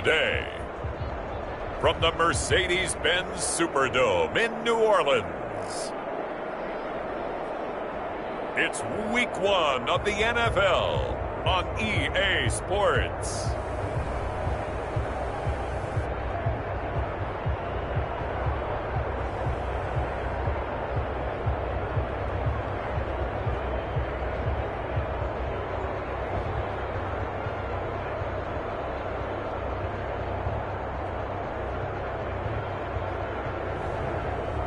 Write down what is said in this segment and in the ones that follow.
today. From the Mercedes-Benz Superdome in New Orleans, it's week 1 of the NFL on EA Sports.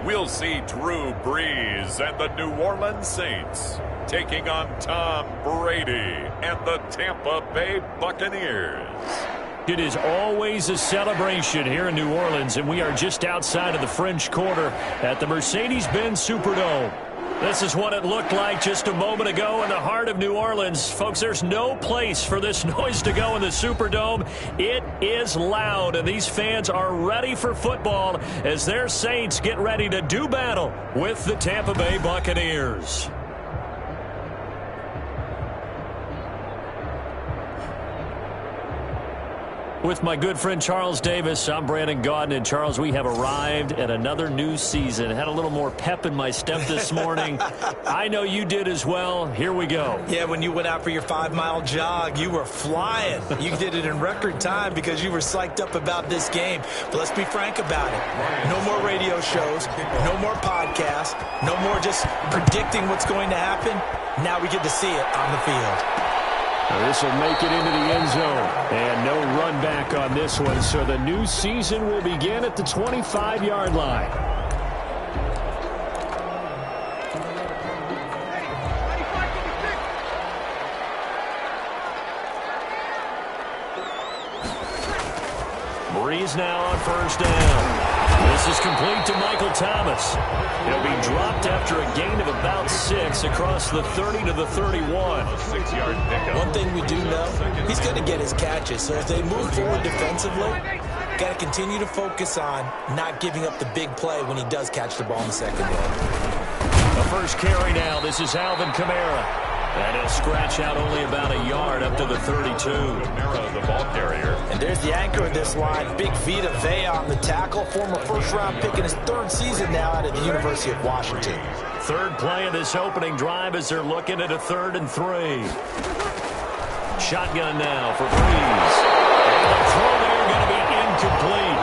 We'll see Drew Brees and the New Orleans Saints taking on Tom Brady and the Tampa Bay Buccaneers. It is always a celebration here in New Orleans, and we are just outside of the French Quarter at the Mercedes-Benz Superdome. This is what it looked like just a moment ago in the heart of New Orleans. Folks, there's no place for this noise to go in the Superdome. It is loud, and these fans are ready for football as their Saints get ready to do battle with the Tampa Bay Buccaneers. With my good friend Charles Davis, I'm Brandon Gaudin. And Charles, we have arrived at another new season. Had a little more pep in my step this morning. I know you did as well. Here we go. Yeah, when you went out for your 5-mile jog, you were flying. You did it in record time because you were psyched up about this game. But let's be frank about it. No more radio shows, no more podcasts, no more just predicting what's going to happen. Now we get to see it on the field. This will make it into the end zone. And no run back on this one. So the new season will begin at the 25-yard line. Brees now on first down. This is complete to Michael Thomas. He'll be dropped after a gain of about 6 across the 30 to the 31. 6-yard pickup. One thing we do know, he's going to get his catches. So if they move forward defensively, got to continue to focus on not giving up the big play when he does catch the ball in the secondary. The first carry now. This is Alvin Kamara. And he'll scratch out only about a yard up to the 32. Kamara, the ball carrier. And there's the anchor of this line, Big Vita Vea on the tackle, former first-round pick in his 3rd season now out of the University of Washington. Third play of this opening drive as they're looking at a 3rd and 3. Shotgun now for Brees. And the throw there going to be incomplete.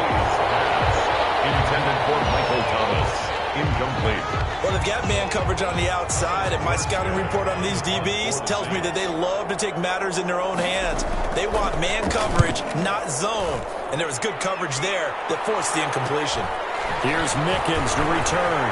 Intended for Michael Thomas. Incomplete. Well, they've got man coverage on the outside, and my scouting report on these DBs tells me that they love to take matters in their own hands. They want man coverage, not zone. And there was good coverage there that forced the incompletion. Here's Mickens to return.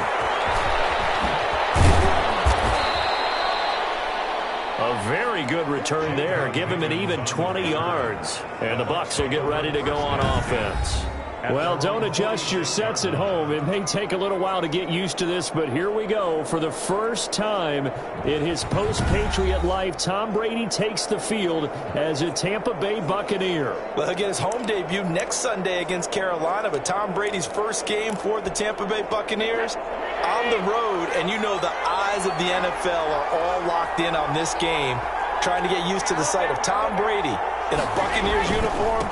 A very good return there. Give him an even 20 yards. And the Bucs will get ready to go on offense. Well, don't adjust your sets at home. It may take a little while to get used to this, but here we go. For the first time in his post-Patriot life, Tom Brady takes the field as a Tampa Bay Buccaneer. Well, he'll get his home debut next Sunday against Carolina, but Tom Brady's first game for the Tampa Bay Buccaneers on the road, and you know the eyes of the NFL are all locked in on this game, trying to get used to the sight of Tom Brady in a Buccaneers uniform,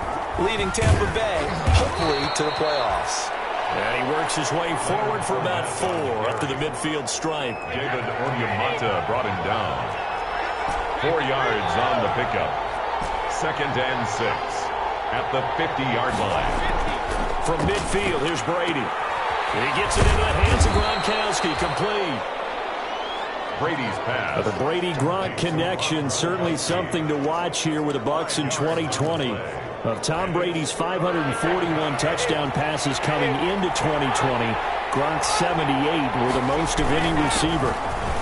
leading Tampa Bay, hopefully, to the playoffs. And he works his way forward for about 4 up to the midfield stripe. David Onyemata brought him down. 4 yards on the pickup. 2nd and 6 at the 50-yard line. From midfield, here's Brady. And he gets it into the hands of Gronkowski, complete. Brady's pass. The Brady-Gronk connection, certainly something to watch here with the Bucs in 2020. Of Tom Brady's 541 touchdown passes coming into 2020, Gronk's 78 were the most of any receiver.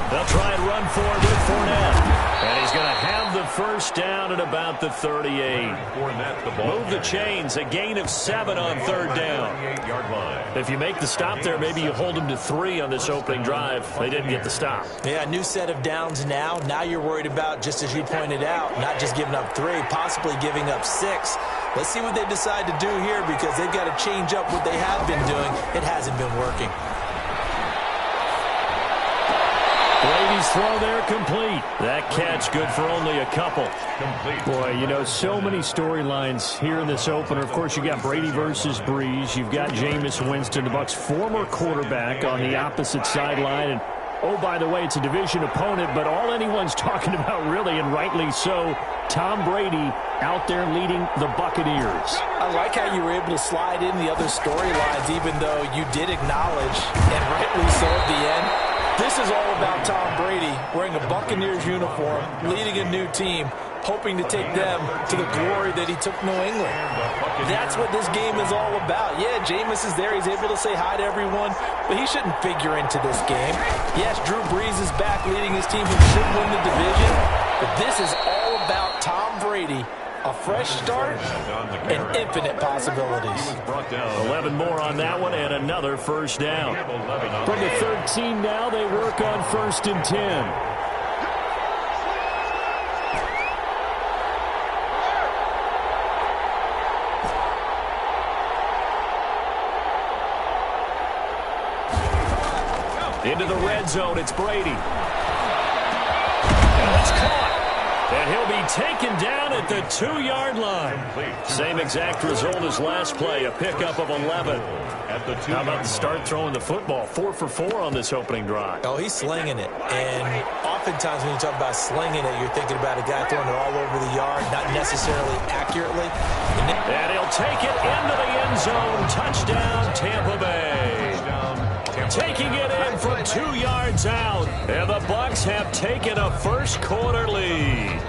They'll try and run for it with Fournette. And he's going to have the first down at about the 38. Fournette, the ball. Move the chains, a gain of 7 on 3rd down. 38-yard line. If you make the stop there, maybe you hold them to 3 on this opening drive. They didn't get the stop. Yeah, new set of downs now. Now you're worried about, just as you pointed out, not just giving up 3, possibly giving up 6. Let's see what they decide to do here because they've got to change up what they have been doing. It hasn't been working. Brady's throw there complete. That catch good for only a couple. Boy, you know, so many storylines here in this opener. Of course, you got Brady versus Breeze. You've got Jameis Winston, the Bucs' former quarterback, on the opposite sideline. And oh, by the way, it's a division opponent, but all anyone's talking about, really, and rightly so, Tom Brady out there leading the Buccaneers. I like how you were able to slide in the other storylines, even though you did acknowledge, and rightly so at the end, this is all about Tom Brady wearing a Buccaneers uniform, leading a new team, hoping to take them to the glory that he took New England. That's what this game is all about. Yeah, Jameis is there. He's able to say hi to everyone, but he shouldn't figure into this game. Yes, Drew Brees is back leading his team who should win the division, but this is all about Tom Brady. A fresh start and infinite possibilities. 11 more on that one and another first down. From the 13 now, they work on 1st and 10. Into the red zone, it's Brady. And it's caught. And he'll be taken down at the 2-yard line. Same exact result as last play, a pickup of 11. How about the start throwing the football? 4 for 4 on this opening drive. Oh, he's slinging it. And oftentimes when you talk about slinging it, you're thinking about a guy throwing it all over the yard, not necessarily accurately. And he'll take it into the end zone. Touchdown, Tampa Bay. Taking it in from 2 yards out. And the Bucs have taken a first quarter lead.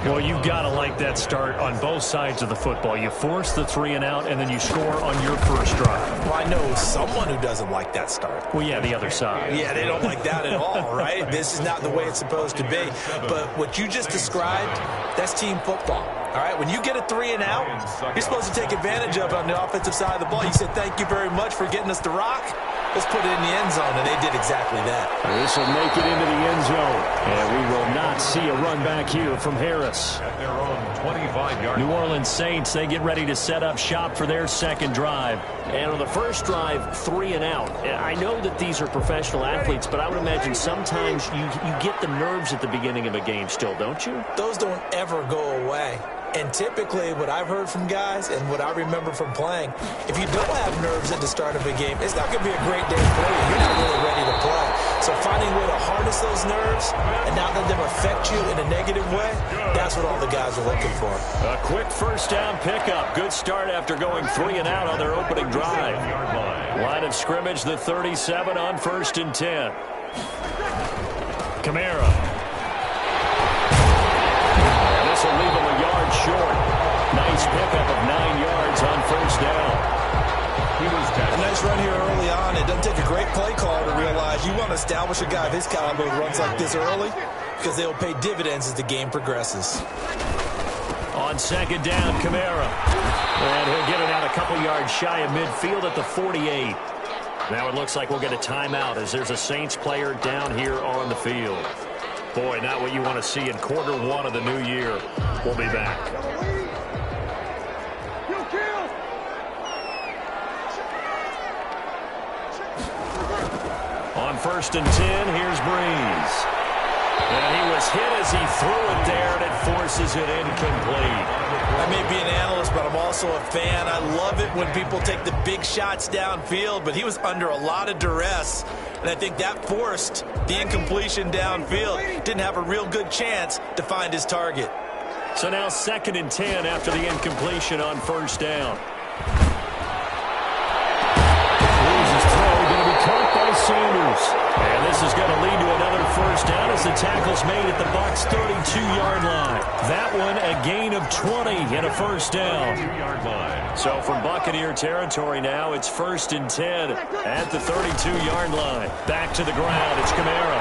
Well, you've got to like that start on both sides of the football. You force the 3 and out, and then you score on your first drive. Well, I know someone who doesn't like that start. Well, yeah, the other side. Yeah, they don't like that at all, right? This is not the way it's supposed to be. But what you just described, that's team football. All right, when you get a 3 and out, you're supposed to take advantage of it on the offensive side of the ball. You said, thank you very much for getting us the rock. Let's put it in the end zone, and they did exactly that. This will make it into the end zone, and we will not see a run back here from Harris. At their own 25-yard. New Orleans Saints, they get ready to set up shop for their second drive. And on the first drive, 3 and out. I know that these are professional athletes, but I would imagine sometimes you get the nerves at the beginning of a game still, don't you? Those don't ever go away. And typically, what I've heard from guys and what I remember from playing, if you don't have nerves at the start of a game, it's not going to be a great day for you. You're not really ready to play. So finding a way to harness those nerves and not let them affect you in a negative way, that's what all the guys are looking for. A quick first down pickup. Good start after going 3 and out on their opening drive. Line of scrimmage, the 37 on 1st and 10. Kamara. This will leave him a yard short. Nice pickup of 9 yards on first down. A nice run here early on. It doesn't take a great play call to realize you want to establish a guy of his caliber who runs like this early because they'll pay dividends as the game progresses. On 2nd down, Kamara. And he'll get it out a couple yards shy of midfield at the 48. Now it looks like we'll get a timeout as there's a Saints player down here on the field. Boy, not what you want to see in quarter 1 of the new year. We'll be back. On 1st and 10, here's Breeze. And he was hit as he threw it there, and it forces it incomplete. I may be an analyst, but I'm also a fan. I love it when people take the big shots downfield, but he was under a lot of duress, and I think that forced the incompletion downfield. Didn't have a real good chance to find his target. So now 2nd and 10 after the incompletion on first down. Breeze's throw going to be caught by Sanders. And this is going to lead to another first down as the tackle's made at the Bucs' 32-yard line. That one a gain of 20 and a first down. So from Buccaneer territory now, it's 1st and 10 at the 32-yard line. Back to the ground, it's Kamara.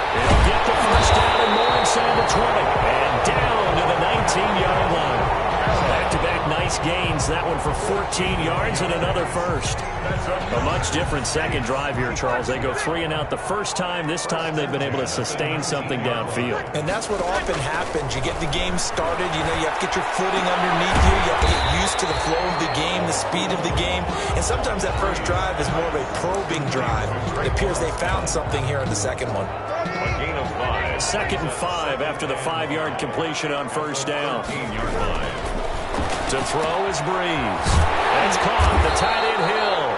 He'll get the first down and more inside the 20. And down to the 19-yard line. Back-to-back nice gains. That one for 14 yards and another first. A much different second drive here, Charles. They go 3 and out the first time. This time they've been able to sustain something downfield. And that's what often happens. You get the game started. You know, you have to get your footing underneath you. You have to get used to the flow of the game, the speed of the game. And sometimes that first drive is more of a probing drive. It appears they found something here in the second one. A gain of 5. 2nd and 5 after the 5-yard completion on first down. 15-yard line. To throw is Breeze. That's caught. The tight end Hill.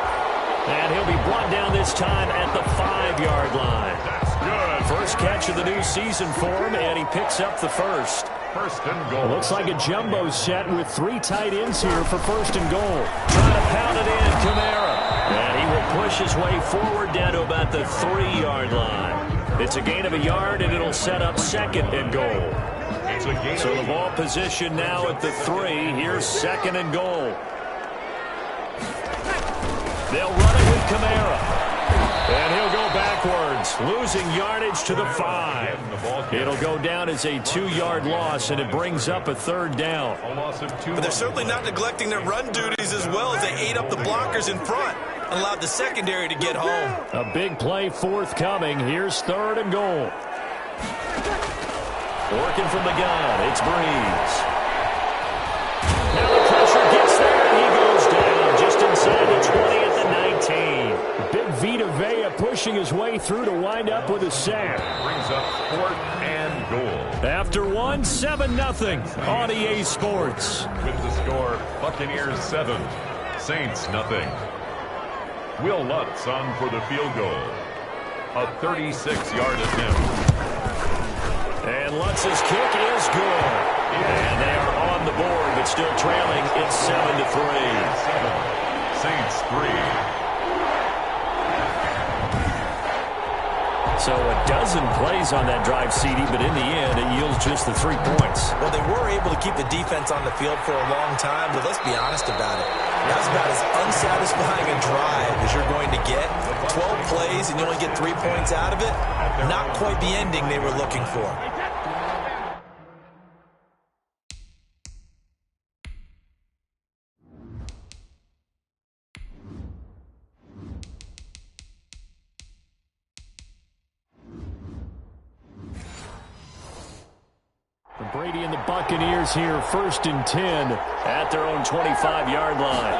And he'll be brought down this time at the 5-yard line. That's good. First catch of the new season for him, and he picks up the first. First and goal. Looks like a jumbo set with 3 tight ends here for first and goal. Trying to pound it in, Kamara. And he will push his way forward down to about the 3-yard line. It's a gain of a yard, and it'll set up 2nd and goal. So the ball position now at the 3. Here's 2nd and goal. They'll run it with Kamara. And he'll go backwards, losing yardage to the 5. It'll go down as a 2-yard loss, and it brings up a 3rd down. But they're certainly not neglecting their run duties as well as they ate up the blockers in front and allowed the secondary to get home. A big play forthcoming. Here's 3rd and goal. Working from the gun, it's Breeze. Now the pressure gets there, and he goes down just inside the 20 at the 19. Big Vita Vea pushing his way through to wind up with a sack. Brings up 4th and goal. After 1, 7-0 on EA Sports. With the score, Buccaneers 7, Saints nothing. Will Lutz on for the field goal. A 36-yard attempt. And Lutz's kick is good. And they are on the board, but still trailing. It's 7-3. 7, Saints 3. So a dozen plays on that drive, CD, but in the end, it yields just the 3 points. Well, they were able to keep the defense on the field for a long time, but let's be honest about it. That's about as unsatisfying a drive as you're going to get. 12 plays and you only get 3 points out of it. Not quite the ending they were looking for. Brady and the Buccaneers here, 1st and 10 at their own 25-yard line.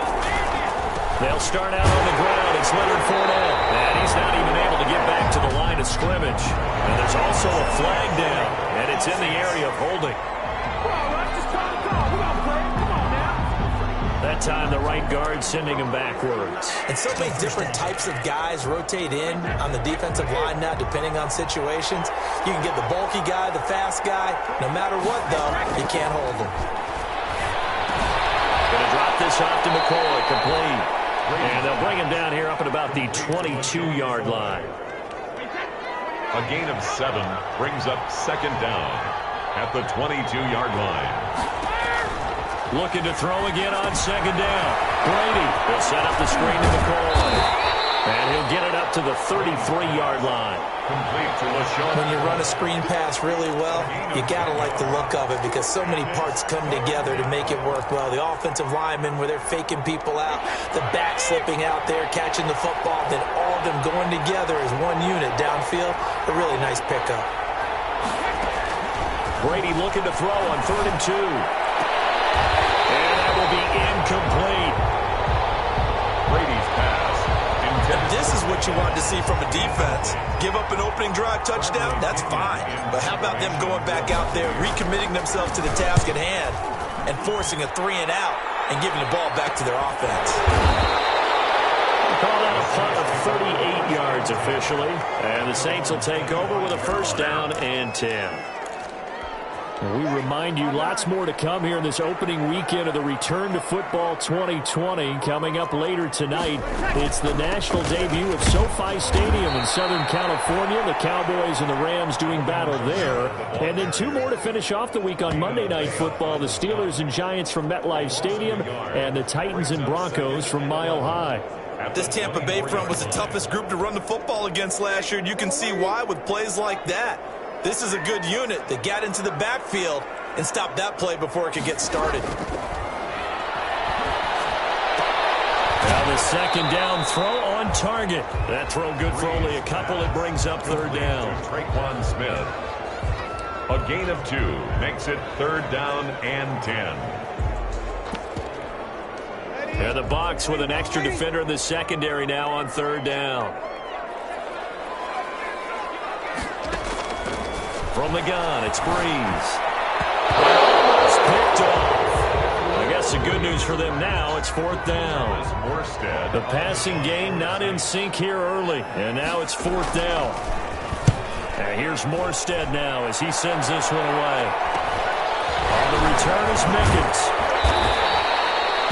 They'll start out on the ground. It's Leonard Fournette, and he's not even able to get back to the line of scrimmage. And there's also a flag down, and it's in the area of holding. That time, the right guard sending him backwards. And so many different types of guys rotate in on the defensive line now, depending on situations. You can get the bulky guy, the fast guy. No matter what, though, you can't hold him. Going to drop this off to McCoy, complete. And they'll bring him down here up at about the 22-yard line. A gain of 7 brings up 2nd down at the 22-yard line. Looking to throw again on 2nd down. Brady will set up the screen to McCoy. And he'll get it up to the 33-yard line. Complete to LaShawn. When you run a screen pass really well, you got to like the look of it because so many parts come together to make it work well. The offensive linemen where they're faking people out, the back slipping out there, catching the football, then all of them going together as one unit downfield. A really nice pickup. Brady looking to throw on 3rd and 2. And that will be incomplete. Brady's pass. This is what you want to see from a defense. Give up an opening drive touchdown, that's fine. But how about them going back out there, recommitting themselves to the task at hand, and forcing a 3 and out, and giving the ball back to their offense. Call that a punt of 38 yards officially. And the Saints will take over with a 1st down and 10. We remind you lots more to come here in this opening weekend of the Return to Football 2020. Coming up later tonight, it's the national debut at SoFi Stadium in Southern California. The Cowboys and the Rams doing battle there. And then 2 more to finish off the week on Monday Night Football. The Steelers and Giants from MetLife Stadium and the Titans and Broncos from Mile High. This Tampa Bay front was the toughest group to run the football against last year, and you can see why with plays like that. This is a good unit that got into the backfield and stop that play before it could get started. Now the second down throw on target. That throw good for only a couple. It brings up third down. Traquan Smith. A gain of 2 makes it third down and 10. And the Bucs with an extra defender in the secondary now on third down. From the gun, it's Breeze. It's picked off. I guess the good news for them now, it's fourth down. The passing game not in sync here early, and now it's fourth down. And here's Morstead now as he sends this one away. On the return is Mickens.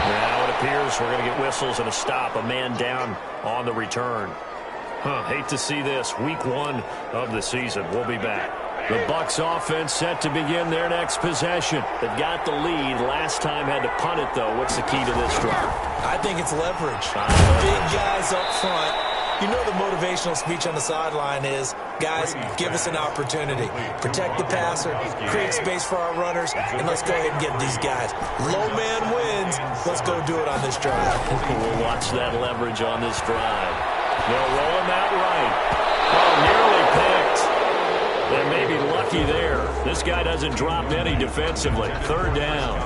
Now it appears we're going to get whistles and a stop. A man down on the return. Hate to see this. Week 1 of the season. We'll be back. The Bucs offense set to begin their next possession. They've got the lead. Last time had to punt it, though. What's the key to this drive? I think it's leverage. Big guys up front. You know the motivational speech on the sideline is, guys, give us an opportunity. Protect the passer, create space for our runners, and let's go ahead and get these guys. Low man wins. Let's go do it on this drive. We'll watch that leverage on this drive. They'll roll him out right. Oh, nearly picked. They may be lucky there. This guy doesn't drop any defensively. Third down.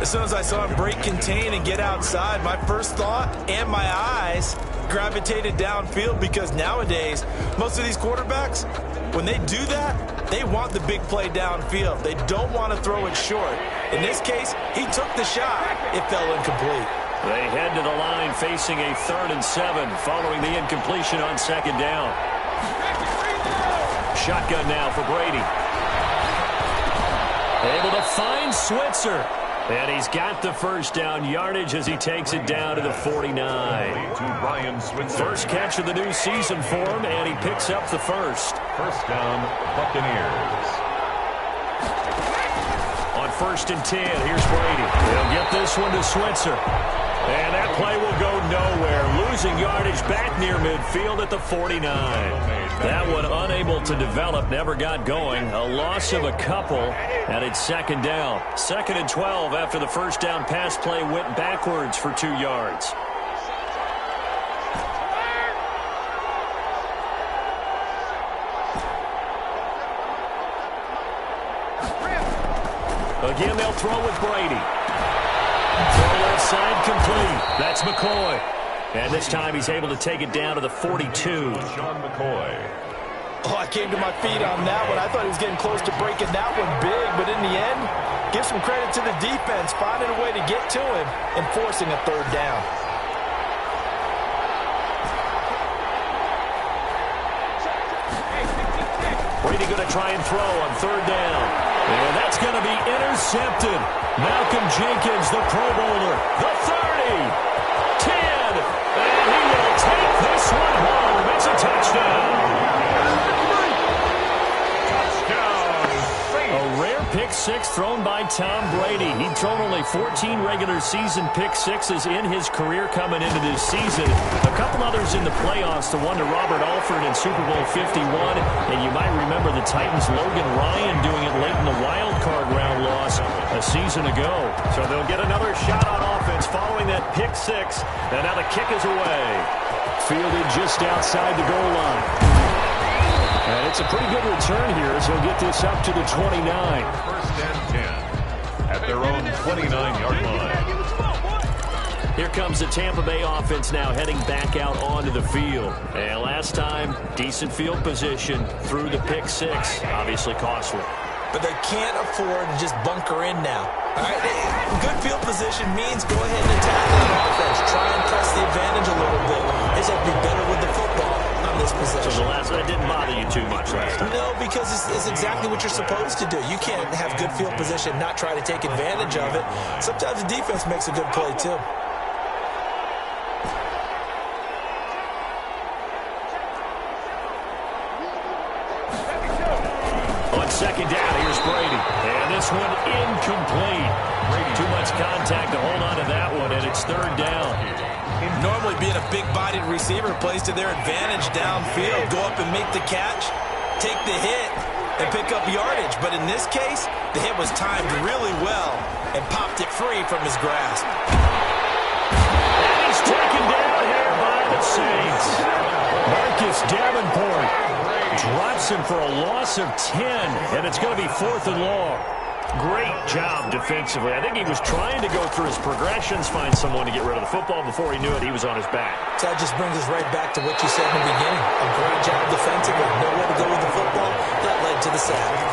As soon as I saw him break contain and get outside, my first thought and my eyes gravitated downfield, because nowadays, most of these quarterbacks, when they do that, they want the big play downfield. They don't want to throw it short. In this case, he took the shot. It fell incomplete. They head to the line facing a 3rd and 7 following the incompletion on second down. Shotgun now for Brady. Able to find Switzer. And he's got the first down yardage as he takes it down to the 49. First catch of the new season for him, and he picks up the first. First down, Buccaneers. On 1st and 10, here's Brady. He'll get this one to Switzer. And that play will go nowhere. Losing yardage back near midfield at the 49. That one unable to develop, never got going. A loss of a couple, and it's second down. 2nd and 12 after the first down pass play went backwards for 2 yards. Again, they'll throw with Brady. Throw left side complete. That's McCoy. And this time he's able to take it down to the 42. Sean McCoy. Oh, I came to my feet on that one. I thought he was getting close to breaking that one big, but in the end, give some credit to the defense, finding a way to get to him and forcing a third down. Brady going to try and throw on third down. And that's going to be intercepted. Malcolm Jenkins, the Pro Bowler, the 30. 10, and he will take this one home. It's a touchdown. A rare pick six thrown by Tom Brady. He'd thrown only 14 regular season pick sixes in his career coming into this season. A couple others in the playoffs, the one to Robert Alford in Super Bowl 51. And you might remember the Titans' Logan Ryan doing it late in the wild card round loss a season ago. So they'll get another shot on offense following that pick six. And now the kick is away. Fielded just outside the goal line. And it's a pretty good return here as he'll get this up to the 29. First and 10 at their own 29-yard line. Here comes the Tampa Bay offense now heading back out onto the field. And last time, decent field position through the pick six. Obviously costly. But they can't afford to just bunker in now. All right? Good field position means go ahead and attack that offense. Try and press the advantage a little bit. They just have to be better with the football on this possession. So the last that didn't bother you too much last time? No, because it's exactly what you're supposed to do. You can't have good field position, not try to take advantage of it. Sometimes the defense makes a good play, too. Second down, here's Brady. And this one incomplete. Too much contact to hold on to that one, and it's third down. Normally being a big-bodied receiver plays to their advantage downfield. Go up and make the catch, take the hit, and pick up yardage. But in this case, the hit was timed really well and popped it free from his grasp. And he's taken down here by the Saints. Marcus Davenport drops him for a loss of 10, and it's going to be 4th and long. Great job defensively. I think he was trying to go through his progressions, find someone to get rid of the football. Before he knew it, he was on his back. So that just brings us right back to what you said in the beginning. A great job defensively. Nowhere to go with the football. That led to the sack.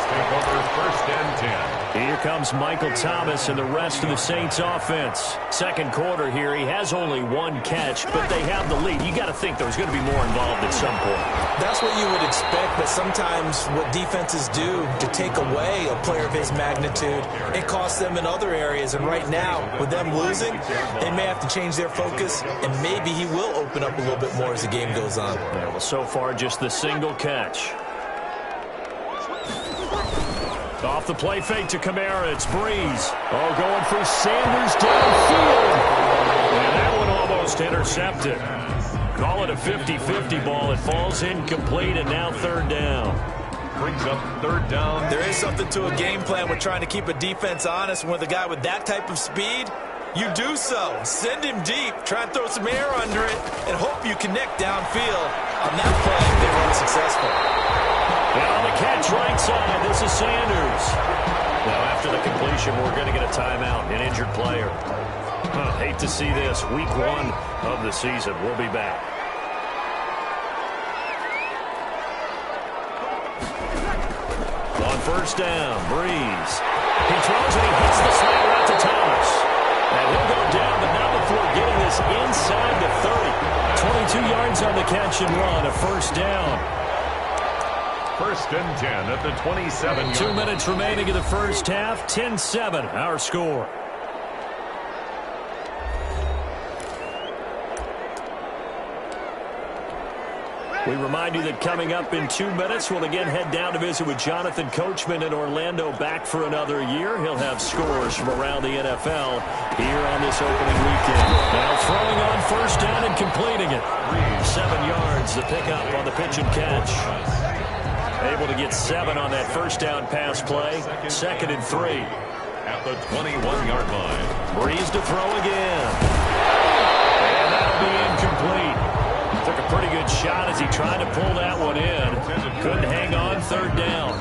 First and 10. Here comes Michael Thomas and the rest of the Saints offense. Second quarter here. He has only one catch, but they have the lead. You got to think there's going to be more involved at some point. That's what you would expect, but sometimes what defenses do to take away a player of his magnitude, it costs them in other areas. And right now, with them losing, they may have to change their focus, and maybe he will open up a little bit more as the game goes on. Yeah, well, so far, just the single catch. Off the play fake to Kamara, it's Breeze. Oh, going for Sanders downfield. And that one almost intercepted. Call it a 50-50 ball. It falls incomplete, and now 3rd down. Brings up 3rd down. There is something to a game plan with trying to keep a defense honest. With a guy with that type of speed, you do so. Send him deep. Try and throw some air under it and hope you connect downfield. On that play, they were unsuccessful. And on the catch right side, this is Sanders. Now, after the completion, we're going to get a timeout, an injured player. Hate to see this. Week 1 of the season. We'll be back. On 1st down, Breeze. He throws and he hits the slant route to Thomas. And he'll go down, but not before getting this inside the 30. 22 yards on the catch and run, a 1st down. 1st and 10 at the 27. 2 minutes remaining in the first half. 10-7, our score. We remind you that coming up in 2 minutes, we'll again head down to visit with Jonathan Coachman in Orlando, back for another year. He'll have scores from around the NFL here on this opening weekend. Now throwing on 1st down and completing it. 7 yards, the pickup on the pitch and catch. Able to get 7 on that 1st down pass play. 2nd and 3. At the 21-yard line. Breeze to throw again. And that'll be incomplete. Took a pretty good shot as he tried to pull that one in. Couldn't hang on. 3rd down.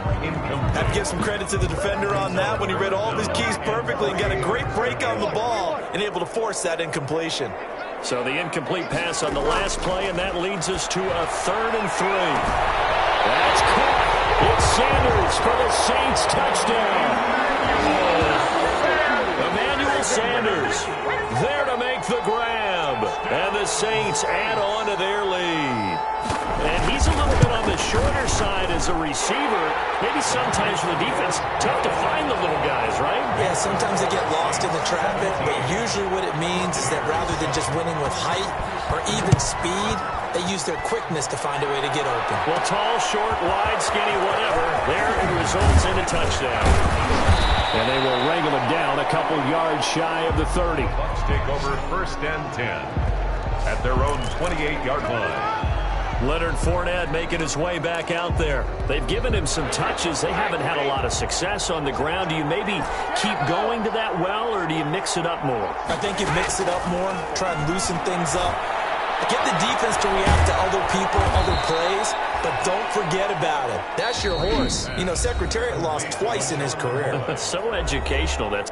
Have to give some credit to the defender on that when he read all of his keys perfectly and got a great break on the ball and able to force that incompletion. So the incomplete pass on the last play, and that leads us to a 3rd and 3. That's caught. It's Sanders for the Saints touchdown. Emmanuel Sanders there to make the grab. And the Saints add on to their lead. And he's a little bit on the shorter side as a receiver. Maybe sometimes for the defense, tough to find the little guys, right? Yeah, sometimes they get lost in the traffic, but usually what it means is that rather than just winning with height or even speed, they use their quickness to find a way to get open. Well, tall, short, wide, skinny, whatever, there it results in a touchdown. And they will wrangle him down a couple yards shy of the 30. Bucs take over 1st and 10 at their own 28-yard line. Leonard Fournette making his way back out there. They've given him some touches. They haven't had a lot of success on the ground. Do you maybe keep going to that well, or do you mix it up more? I think you mix it up more, try and loosen things up. Get the defense to react to other people, other plays, but don't forget about it. That's your horse. You know, Secretariat lost twice in his career. So educational. That's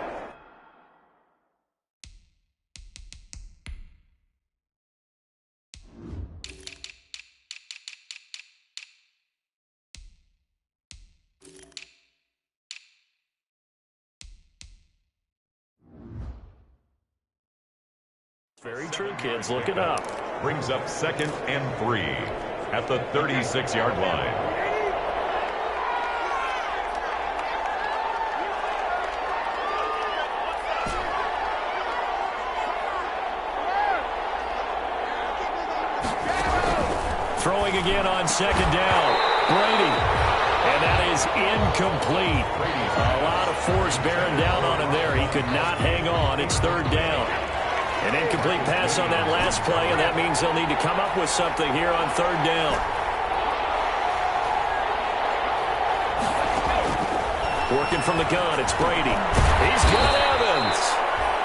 very true, kids. Look it up. Brings up 2nd and 3 at the 36-yard line. Throwing again on 2nd down. Brady. And that is incomplete. A lot of force bearing down on him there. He could not hang on. It's 3rd down. An incomplete pass on that last play, and that means they'll need to come up with something here on 3rd down. Working from the gun, it's Brady. He's got Evans.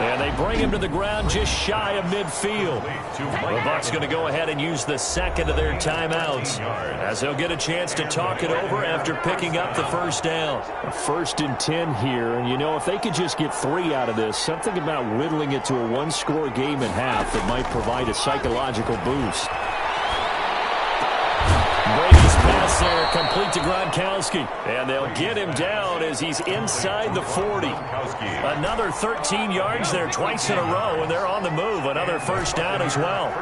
And they bring him to the ground just shy of midfield. The Bucs going to go ahead and use the second of their timeouts, as they'll get a chance to talk it over after picking up the first down. A 1st and 10 here, and you know, if they could just get 3 out of this, something about whittling it to a one-score game at half that might provide a psychological boost. Brady's pass there, complete to Gronkowski. And they'll get him down as he's inside the 40. Another 13 yards there twice in a row, and they're on the move. Another first down as well.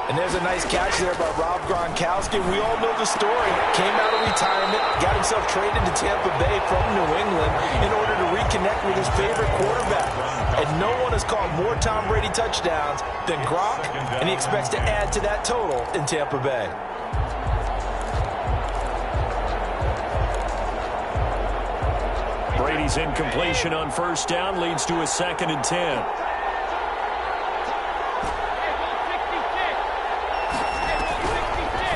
And there's a nice catch there by Rob Gronkowski. We all know the story. Came out of retirement, got himself traded to Tampa Bay from New England in order to reconnect with his favorite quarterback. And no one has caught more Tom Brady touchdowns than Gronk, and he expects to add to that total in Tampa Bay. Brady's incompletion on first down leads to a 2nd and 10.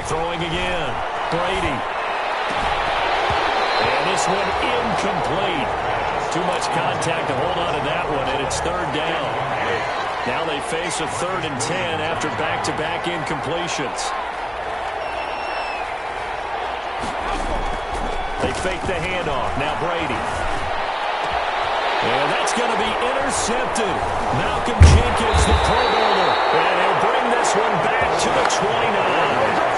Throwing again. Brady. And this one incomplete. Too much contact to hold on to that one, and it's 3rd down. Now they face a 3rd and 10 after back-to-back incompletions. They fake the handoff. Now Brady. And that's going to be intercepted. Malcolm Jenkins, the Pro Bowler. And he'll bring this one back to the 29.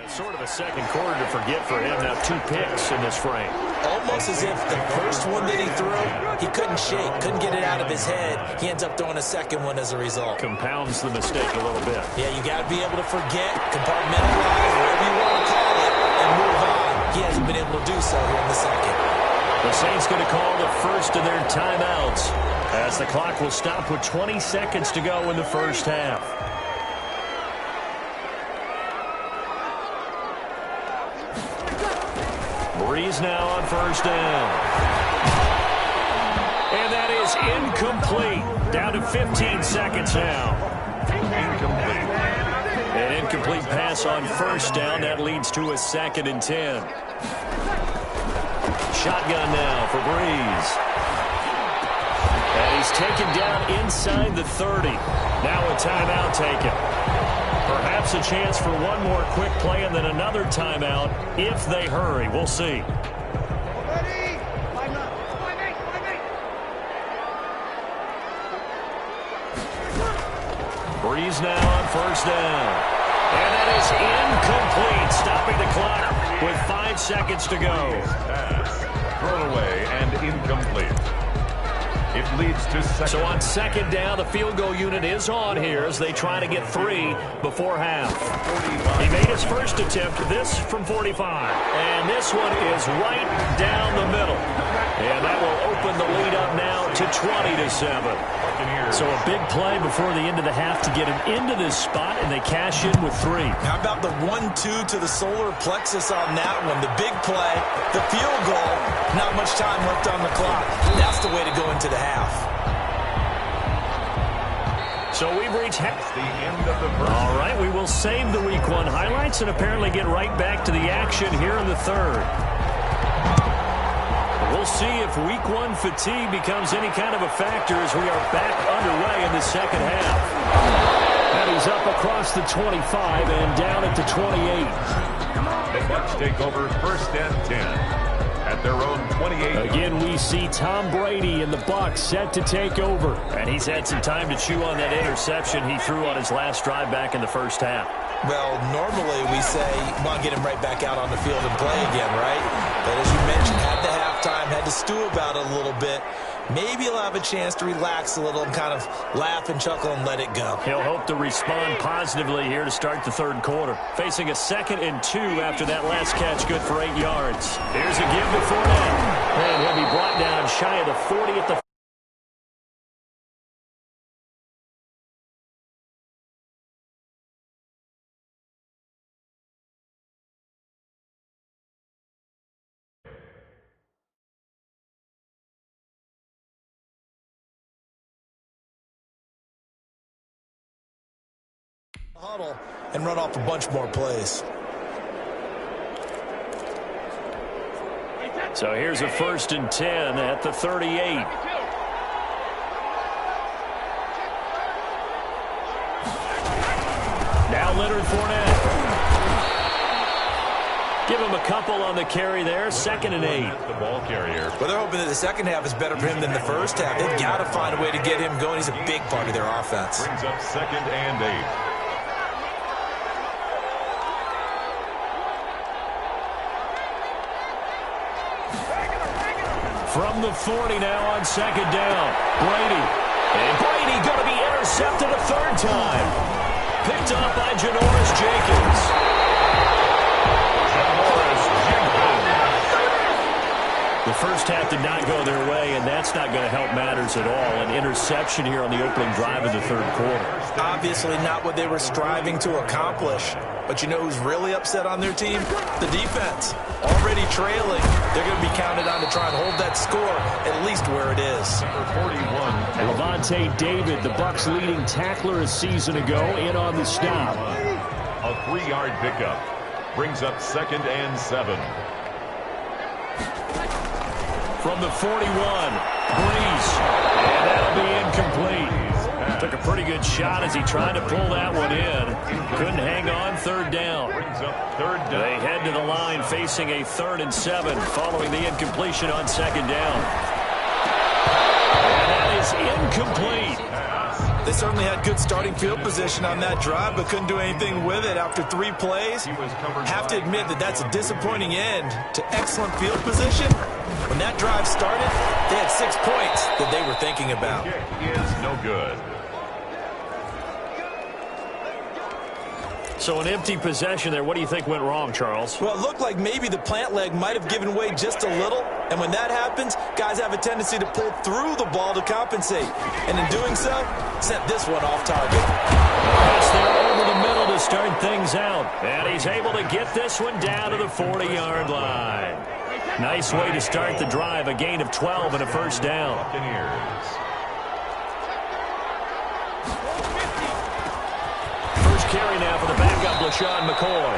Sort of a second quarter to forget for him. Now 2 picks in this frame. Almost as if the first one that he threw, he couldn't shake, couldn't get it out of his head. He ends up throwing a second one as a result. Compounds the mistake a little bit. Yeah, you got to be able to forget, compartmentalize, whatever you want to call it, and move on. He hasn't been able to do so here in the second. The Saints going to call the first of their timeouts, as the clock will stop with 20 seconds to go in the first half. Breeze now on first down. And that is incomplete. Down to 15 seconds now. Incomplete. An incomplete pass on first down. That leads to a 2nd and 10. Shotgun now for Breeze. And he's taken down inside the 30. Now a timeout taken. Perhaps a chance for one more quick play and then another timeout if they hurry. We'll see. Breeze now on first down. And that is incomplete, stopping the clock with 5 seconds to go. Pass. Thrown away and incomplete. It leads to second. So on second down, the field goal unit is on here as they try to get 3 before half. He made his first attempt, this from 45. And this one is right down the middle. And that will open the lead up now to 20-7. So a big play before the end of the half to get him into this spot, and they cash in with 3. How about the 1-2 to the solar plexus on that one? The big play, the field goal, not much time left on the clock. That's the way to go into the half. So we've reached half. The end of the first. All right, we will save the week 1 highlights and apparently get right back to the action here in the 3rd. We'll see if week 1 fatigue becomes any kind of a factor as we are back underway in the second half. And he's up across the 25 and down at the 28. The Bucs take over 1st and 10 at their own 28. Again, we see Tom Brady and the Bucs set to take over. And he's had some time to chew on that interception he threw on his last drive back in the first half. Well, normally we say, well, get him right back out on the field and play again, right? But as you mentioned, had the halftime, had to stew about it a little bit. Maybe he'll have a chance to relax a little and kind of laugh and chuckle and let it go. He'll hope to respond positively here to start the 3rd quarter. Facing a 2nd and 2 after that last catch, good for 8 yards. Here's a give before that. And he'll be brought down shy of the 40 at the Huddle and run off a bunch more plays. So here's a 1st and 10 at the 38. Now Leonard Fournette. Give him a couple on the carry there. 2nd and 8. The ball carrier. Well, they're hoping that the second half is better for him than the first half. They've got to find a way to get him going. He's a big part of their offense. Brings up 2nd and 8. From the 40 now on 2nd down. Brady. And Brady going to be intercepted a 3rd time. Picked up by Janoris Jenkins. The first half did not go their way, and that's not going to help matters at all. An interception here on the opening drive of the 3rd quarter. Obviously not what they were striving to accomplish. But you know who's really upset on their team? The defense. Already trailing. They're going to be counted on to try and hold that score at least where it is. Number 41. Levante David, the Bucs' leading tackler a season ago, in on the stop. A 3-yard pickup. Brings up 2nd and 7. From the 41, Breeze. And that'll be incomplete. Took a pretty good shot as he tried to pull that one in. Couldn't hang on. 3rd down. Brings up 3rd down. They head to the line facing a 3rd and 7 following the incompletion on 2nd down. And that is incomplete. They certainly had good starting field position on that drive, but couldn't do anything with it after 3 plays. Have to admit that that's a disappointing end to excellent field position. When that drive started, they had 6 points that they were thinking about. Kick is no good. So an empty possession there. What do you think went wrong, Charles? Well, it looked like maybe the plant leg might have given way just a little. And when that happens, guys have a tendency to pull through the ball to compensate. And in doing so, sent this one off target. That's there over the middle to start things out. And he's able to get this one down to the 40-yard line. Nice way to start the drive. A gain of 12 and a 1st down. Buccaneers. First carry now for the backup, LaShawn McCoy.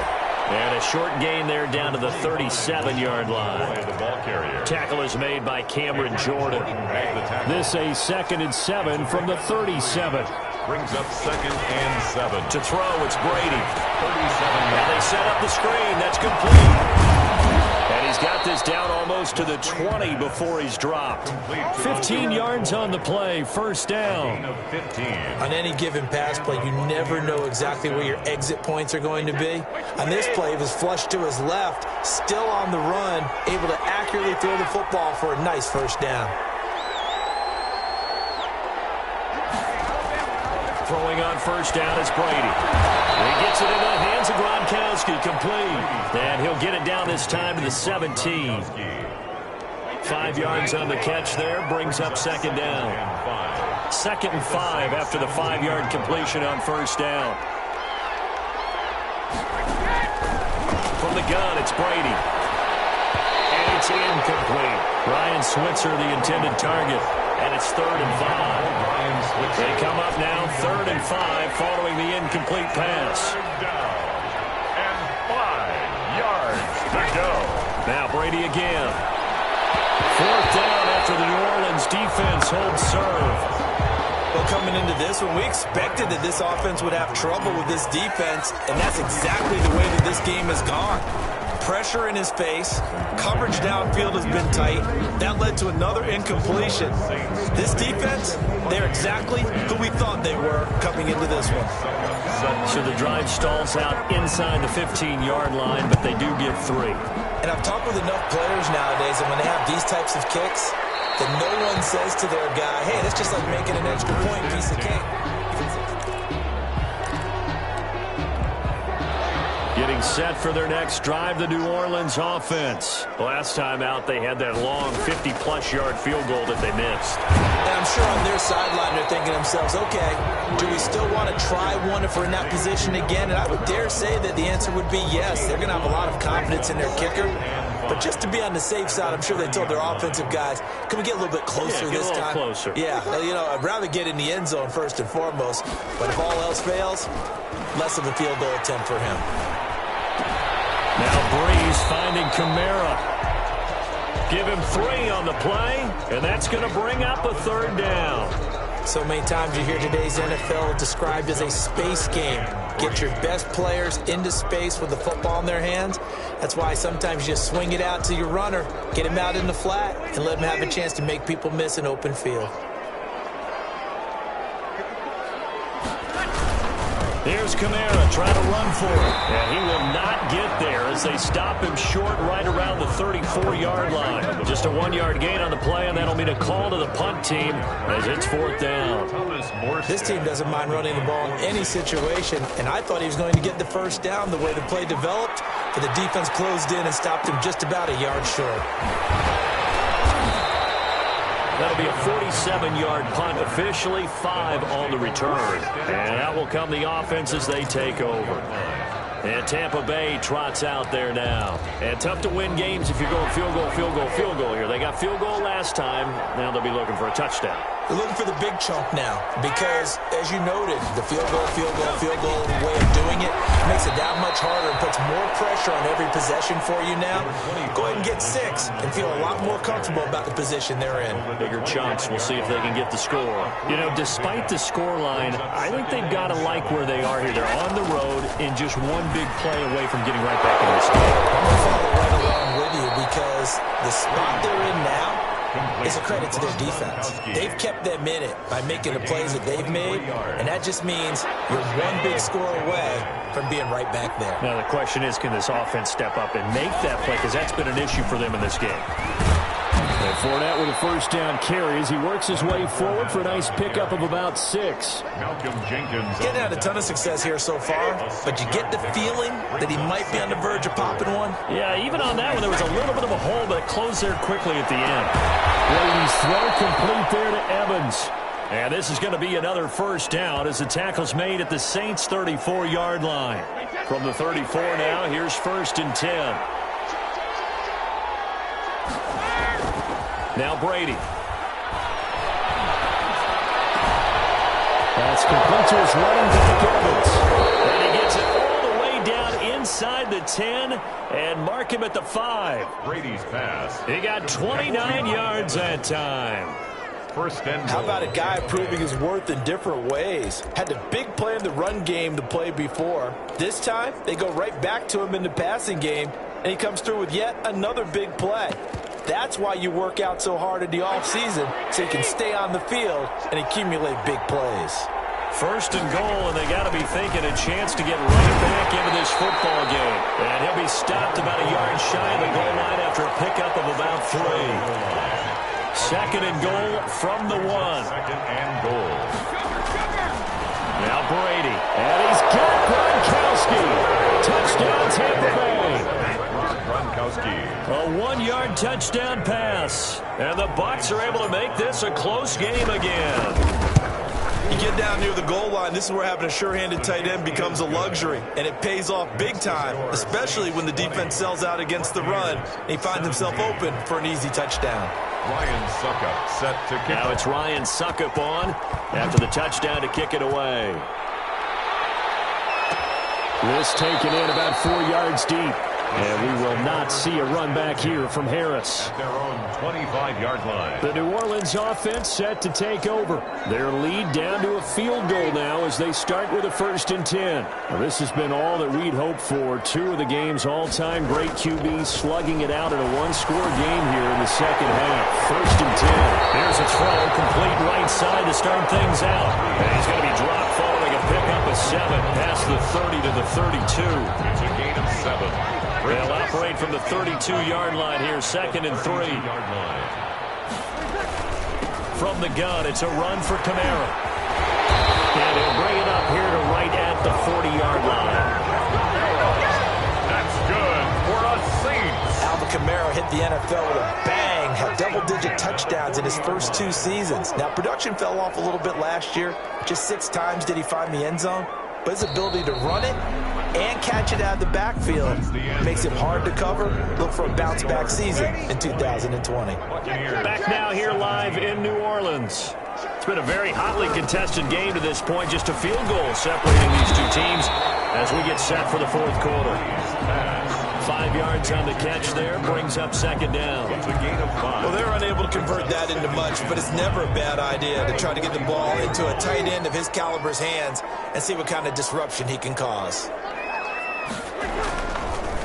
And a short gain there down to the 37-yard line. The ball carrier. Tackle is made by Cameron Jordan. This a 2nd and 7 from the 37. Brings up 2nd and 7. To throw, it's Brady. 37. And they set up the screen. That's complete. And he's got this down almost to the 20 before he's dropped. 15 yards on the play, 1st down. Of 15. On any given pass play, you never know exactly where your exit points are going to be. On this play, it was flushed to his left, still on the run, able to accurately throw the football for a nice 1st down. Throwing on 1st down, it's Brady. He gets it into the hands of Gronkowski, complete. And he'll get it down this time to the 17. 5 yards on the catch there, brings up 2nd down. 2nd and 5 after the 5-yard completion on 1st down. From the gun, it's Brady. And it's incomplete. Ryan Switzer, the intended target. And it's 3rd and 5. They come up now 3rd and 5 following the incomplete pass. And 5 yards to go. Now Brady again. 4th down after the New Orleans defense holds serve. Well, coming into this one, we expected that this offense would have trouble with this defense, and that's exactly the way that this game has gone. Pressure in his face. Coverage downfield has been tight. That led to another incompletion. This defense, they're exactly who we thought they were coming into this one. So the drive stalls out inside the 15-yard line, but they do get 3. And I've talked with enough players nowadays, and when they have these types of kicks, that no one says to their guy, hey, that's just like making an extra point piece of cake. Getting set for their next drive, the New Orleans offense. Last time out, they had that long 50-plus yard field goal that they missed. And I'm sure on their sideline, they're thinking to themselves, okay, do we still want to try one if we're in that position again? And I would dare say that the answer would be yes. They're going to have a lot of confidence in their kicker. But just to be on the safe side, I'm sure they told their offensive guys, can we get a little bit closer this time? Closer. Yeah, I'd rather get in the end zone first and foremost. But if all else fails, less of a field goal attempt for him. Now Breeze finding Kamara. Give him 3 on the play, and that's going to bring up a 3rd down. So many times you hear today's NFL described as a space game. Get your best players into space with the football in their hands. That's why sometimes you just swing it out to your runner, get him out in the flat, and let him have a chance to make people miss an open field. Here's Kamara trying to run for it. And he will not get there as they stop him short right around the 34-yard line. Just a 1-yard gain on the play, and that'll mean a call to the punt team as it's 4th down. This team doesn't mind running the ball in any situation, and I thought he was going to get the 1st down the way the play developed, but the defense closed in and stopped him just about a yard short. That'll be a 47-yard punt, officially 5 on the return. And that will come the offense as they take over. And Tampa Bay trots out there now. And tough to win games if you're going field goal, field goal, field goal here. They got field goal last time. Now they'll be looking for a touchdown. They're looking for the big chunk now because, as you noted, the field goal way of doing it makes it that much harder and puts more pressure on every possession for you now. Go ahead and get 6 and feel a lot more comfortable about the position they're in. Bigger chunks. We'll see if they can get the score. Despite the score line, I think they've got to like where they are here. They're on the road and just one big play away from getting right back in this game. I'm going to follow right along with you because the spot they're in now is a credit to their defense. They've kept them in it by making the plays that they've made, and that just means you're one big score away from being right back there. Now the question is, can this offense step up and make that play, because that's been an issue for them in this game. And Fournette with a 1st down carry as he works his way forward for a nice pickup of about 6. Getting had a ton of success here so far, but you get the feeling that he might be on the verge of popping one. Yeah, even on that one, there was a little bit of a hole, but it closed there quickly at the end. Brady's throw complete there to Evans. And this is going to be another 1st down as the tackle's made at the Saints' 34-yard line. From the 34 now, here's 1st and 10. Now Brady. That's complete to his running back, Evans. And he gets it all the way down inside the 10 and mark him at the 5. Brady's pass. He got 29 yards that time. 1st and goal. How about a guy proving his worth in different ways? Had the big play in the run game the play before. This time, they go right back to him in the passing game, and he comes through with yet another big play. That's why you work out so hard in the offseason, so you can stay on the field and accumulate big plays. 1st and goal, and they got to be thinking a chance to get right back into this football game. And he'll be stopped about a yard shy of the goal line after a pickup of about 3. 2nd and goal from the 1. 2nd and goal. Now Brady. And he's got Gronkowski. Touchdown Tampa Bay. A 1-yard touchdown pass. And the Bucs are able to make this a close game again. You get down near the goal line, this is where having a sure-handed tight end becomes a luxury, and it pays off big time, especially when the defense sells out against the run, and he finds himself open for an easy touchdown. Ryan Suckup set to kick. Now it's Ryan Suckup on after the touchdown to kick it away. This taken in about 4 yards deep. And we will not see a run back here from Harris. At their own 25-yard line. The New Orleans offense set to take over. Their lead down to a field goal now as they start with a 1st and 10. Well, this has been all that we'd hoped for. 2 of the game's all-time great QBs slugging it out in a 1-score game here in the 2nd half. 1st and 10. Here's a throw, complete right side to start things out. And he's going to be dropped following a pickup of 7 past the 30 to the 32. It's a gain of 7. They'll operate from the 32-yard line here, 2nd and 3. From the gun, it's a run for Kamara. And he'll bring it up here to right at the 40-yard line. That's good for a Saints. Alvin Kamara hit the NFL with a bang, had double-digit touchdowns in his first 2 seasons. Now, production fell off a little bit last year. Just 6 times did he find the end zone. but his ability to run it and catch it out of the backfield makes it hard to cover. Look for a bounce-back season in 2020. Back now here live in New Orleans. It's been a very hotly contested game to this point. Just a field goal separating these two teams as we get set for the fourth quarter. 5 yards on the catch there, brings up second down. It's a gain of 5. Well, they're unable to convert that into much, but it's never a bad idea to try to get the ball into a tight end of his caliber's hands and see what kind of disruption he can cause.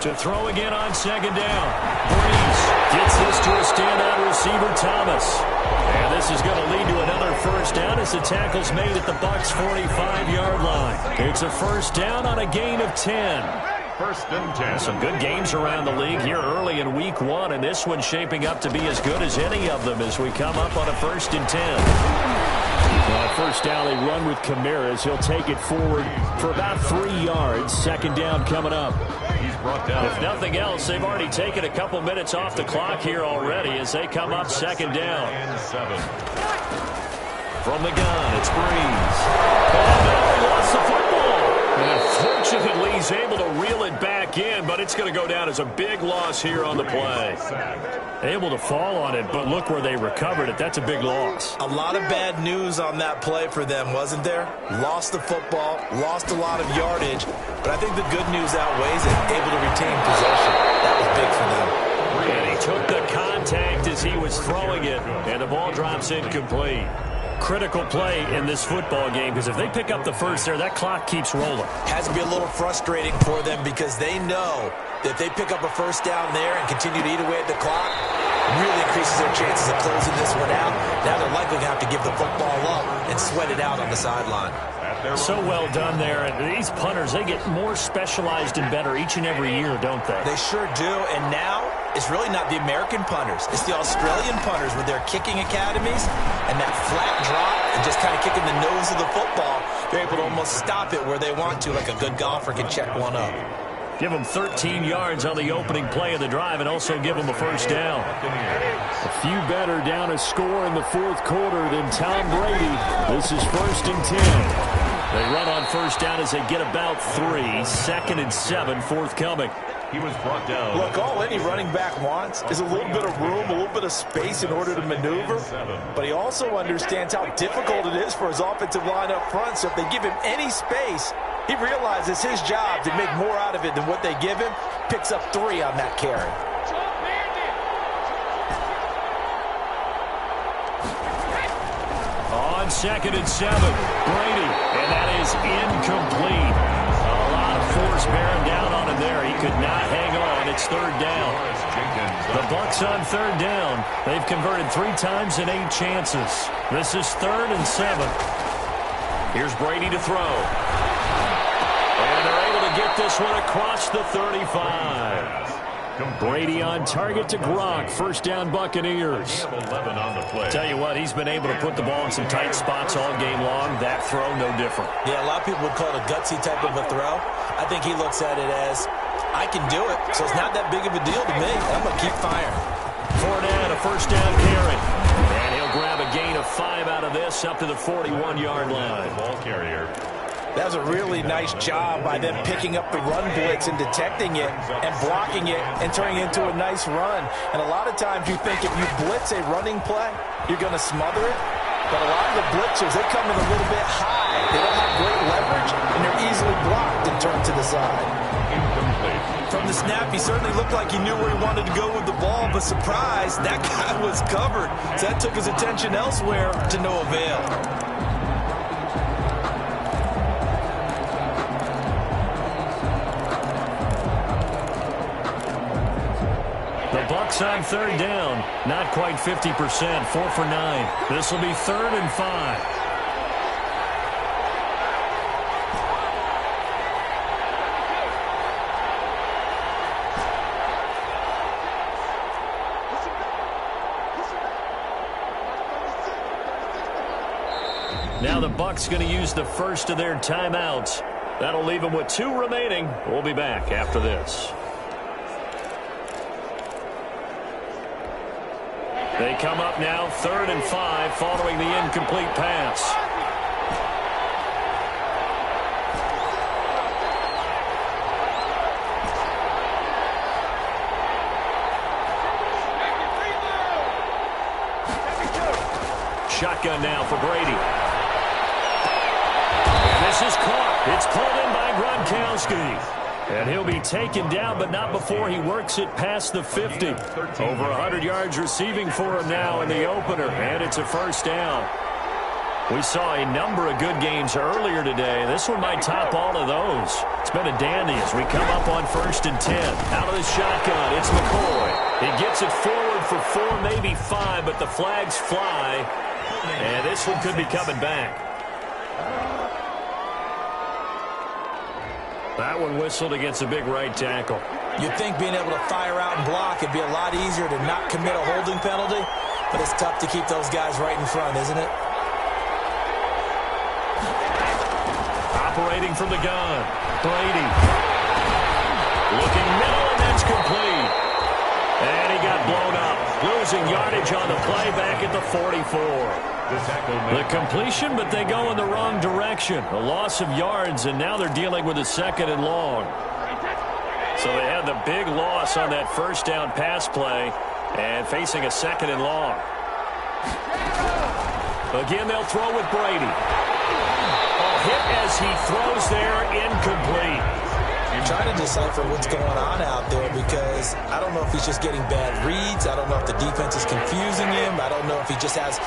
To throw again on second down. Breeze gets this to a standout receiver, Thomas. And this is going to lead to another first down as the tackle's made at the Bucs' 45-yard line. It's a first down on a gain of 10. First and 10. Some good games around the league here early in week 1, and this one's shaping up to be as good as any of them as we come up on a first and 10. First down, they run with Kamara. He'll take it forward for about 3 yards. Second down coming up. He's brought down. If nothing else, they've already taken a couple minutes off the clock here already as they come up second down. And 7. From the gun, it's Breeze. Oh, no, he lost the football. And unfortunately, he's able to reel it back in, but it's going to go down as a big loss here on the play. Able to fall on it, but look where they recovered it. That's a big loss. A lot of bad news on that play for them, wasn't there? Lost the football, lost a lot of yardage, but I think the good news outweighs it. Able to retain possession. That was big for them. And he took the contact as he was throwing it, and the ball drops incomplete. Critical play in this football game because if they pick up the first there, that clock keeps rolling. Has to be a little frustrating for them because they know that if they pick up a first down there and continue to eat away at the clock, really increases their chances of closing this one out. Now they're likely going to have to give the football up and sweat it out on the sideline. So well done there. And these punters, they get more specialized and better each and every year, don't they? They sure do. And now it's really not the American punters. It's the Australian punters with their kicking academies and that flat drop and just kind of kicking the nose of the football. They're able to almost stop it where they want to, like a good golfer can check one up. Give them 13 yards on the opening play of the drive and also give them a first down. A few better down a score in the fourth quarter than Tom Brady. This is first and 10. They run on first down as they get about 3. Second and 7 forthcoming. He was brought down. Look, all any running back wants is a little bit of room, a little bit of space in order to maneuver. But he also understands how difficult it is for his offensive line up front. So if they give him any space, he realizes his job to make more out of it than what they give him. Picks up 3 on that carry. On second and 7, Brady, and that is incomplete. A lot of force bearing down on him there. He could not hang on. It's third down. The Bucs on third down. They've converted 3 times in 8 chances. This is third and 7. Here's Brady to throw. And they're able to get this one across the 35. Brady on target to Gronk. First down, Buccaneers. 11 on the play. Tell you what, he's been able to put the ball in some tight spots all game long. That throw, no different. Yeah, a lot of people would call it a gutsy type of a throw. I think he looks at it as, I can do it, so it's not that big of a deal to me. I'm going to keep firing. Fournette, a first down carry. And he'll grab a gain of 5 out of this up to the 41-yard line. Ball carrier. That was a really nice job by them picking up the run blitz and detecting it and blocking it and turning it into a nice run. And a lot of times you think if you blitz a running play, you're going to smother it. But a lot of the blitzers, they come in a little bit high. They don't have great leverage, and they're easily blocked and turned to the side. From the snap, he certainly looked like he knew where he wanted to go with the ball, but surprise, that guy was covered. So that took his attention elsewhere to no avail. Bucs on third down. Not quite 50%. 4 for 9. This will be third and 5. Now the Bucs going to use the first of their timeouts. That'll leave them with 2 remaining. We'll be back after this. They come up now, third and 5, following the incomplete pass. Shotgun now for Brady. And this is caught. It's pulled in by Gronkowski. And he'll be taken down, but not before he works it past the 50. Over 100 yards receiving for him now in the opener, and it's a first down. We saw a number of good games earlier today. This one might top all of those. It's been a dandy as we come up on 1st and 10. Out of the shotgun, it's McCoy. He gets it forward for 4, maybe 5, but the flags fly. And this one could be coming back. That one whistled against a big right tackle. You'd think being able to fire out and block would be a lot easier to not commit a holding penalty, but it's tough to keep those guys right in front, isn't it? Operating from the gun, Brady. Looking middle, and that's complete. And he got blown up. Losing yardage on the play back at the 44. The completion, but they go in the wrong direction. A loss of yards, and now they're dealing with a 2nd and long. So they had the big loss on that first down pass play and facing a 2nd and long. Again, they'll throw with Brady. Hit as he throws there, incomplete. I'm trying to decipher what's going on out there because I don't know if he's just getting bad reads. I don't know if the defense is confusing him. I don't know if he just has,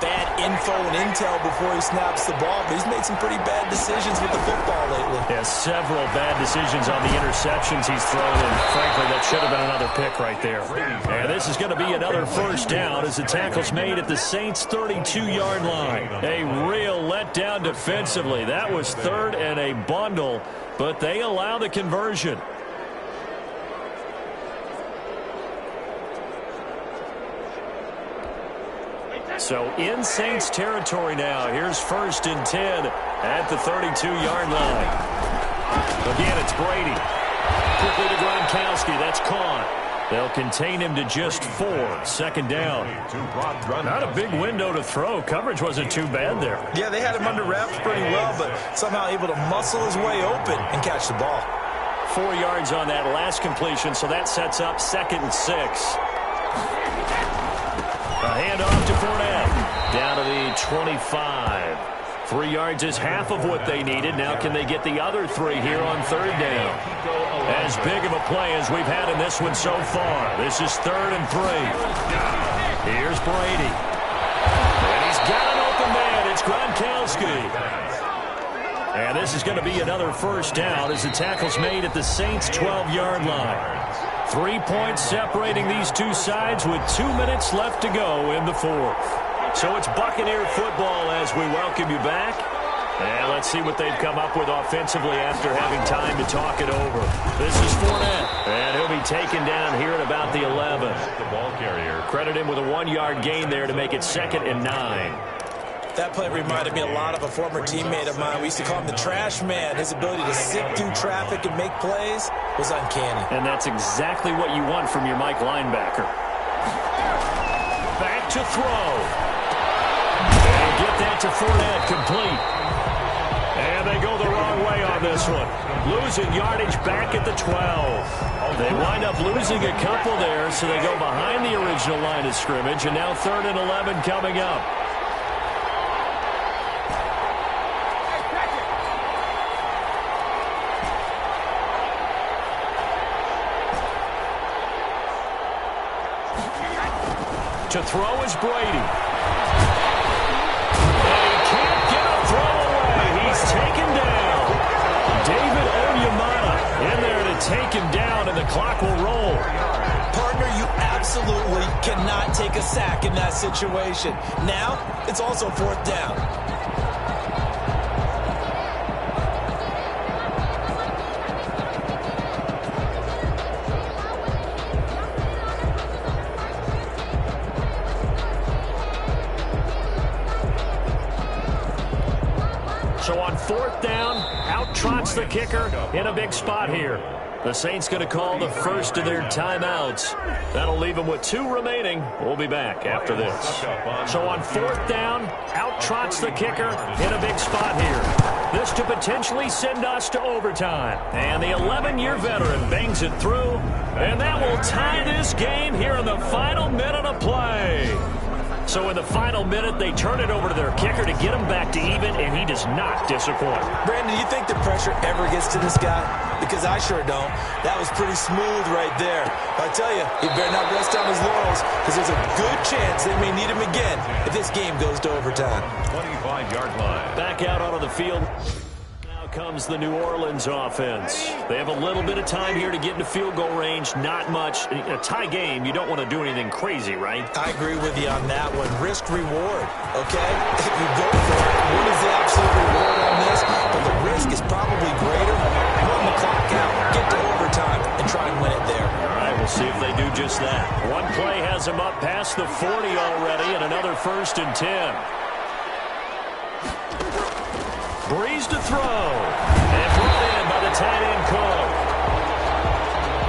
bad info and intel before he snaps the ball. But he's made some pretty bad decisions with the football lately. Yeah, several bad decisions on the interceptions he's thrown, and frankly, that should have been another pick right there. And this is going to be another first down as the tackle's made at the Saints' 32-yard line. A real letdown defensively. That was 3rd and a bundle, but they allow the conversion. So in Saints territory now. Here's 1st and 10 at the 32-yard line. Again, it's Brady. Quickly to Gronkowski. That's caught. They'll contain him to just 4. 2nd down. Not a big window to throw. Coverage wasn't too bad there. Yeah, they had him under wraps pretty well, but somehow able to muscle his way open and catch the ball. 4 yards on that last completion, so that sets up 2nd and 6. A handoff to Fournette. Down to the 25. 3 yards is half of what they needed. Now can they get the other 3 here on 3rd down? As big of a play as we've had in this one so far. This is 3rd and 3. Here's Brady. And he's got an open man. It's Gronkowski. And this is going to be another first down as the tackle's made at the Saints' 12-yard line. 3 points separating these two sides with 2 minutes left to go in the 4th. So it's Buccaneer football as we welcome you back. And let's see what they've come up with offensively after having time to talk it over. This is Fournette. And he'll be taken down here at about the 11. The ball carrier. Credit him with a 1-yard gain there to make it 2nd and 9. That play reminded me a lot of a former teammate of mine. We used to call him the trash man. His ability to sift through traffic and make plays was uncanny. And that's exactly what you want from your Mike linebacker. Back to throw. And get that to Fournette, complete. And they go the wrong way on this one. Losing yardage back at the 12. They wind up losing a couple there, so they go behind the original line of scrimmage, and now 3rd and 11 coming up. To throw is Brady. And he can't get a throw away. He's taken down. David Onyemata in there to take him down, and the clock will roll. Partner, you absolutely cannot take a sack in that situation. Now, it's also 4th down. So on 4th down, out trots the kicker in a big spot here. The Saints going to call the first of their timeouts. That'll leave them with 2 remaining. We'll be back after this. So on 4th down, out trots the kicker in a big spot here. This to potentially send us to overtime. And the 11-year veteran bangs it through. And that will tie this game here in the final minute of play. So in the final minute, they turn it over to their kicker to get him back to even, and he does not disappoint. Brandon, do you think the pressure ever gets to this guy? Because I sure don't. That was pretty smooth right there. I tell you, he better not rest on his laurels, because there's a good chance they may need him again if this game goes to overtime. 25-yard line. Back out onto the field. Comes the New Orleans offense. They have a little bit of time here to get into field goal range. Not much. A tie game, you don't want to do anything crazy, right? I agree with you on that one. Risk reward, okay? If you go for it, what is the absolute reward on this? But the risk is probably greater. Run the clock out, get to overtime, and try and win it there. All right, we'll see if they do just that. One play has them up past the 40 already, and another 1st and 10. Breeze to throw. And brought in by the tight end Cook.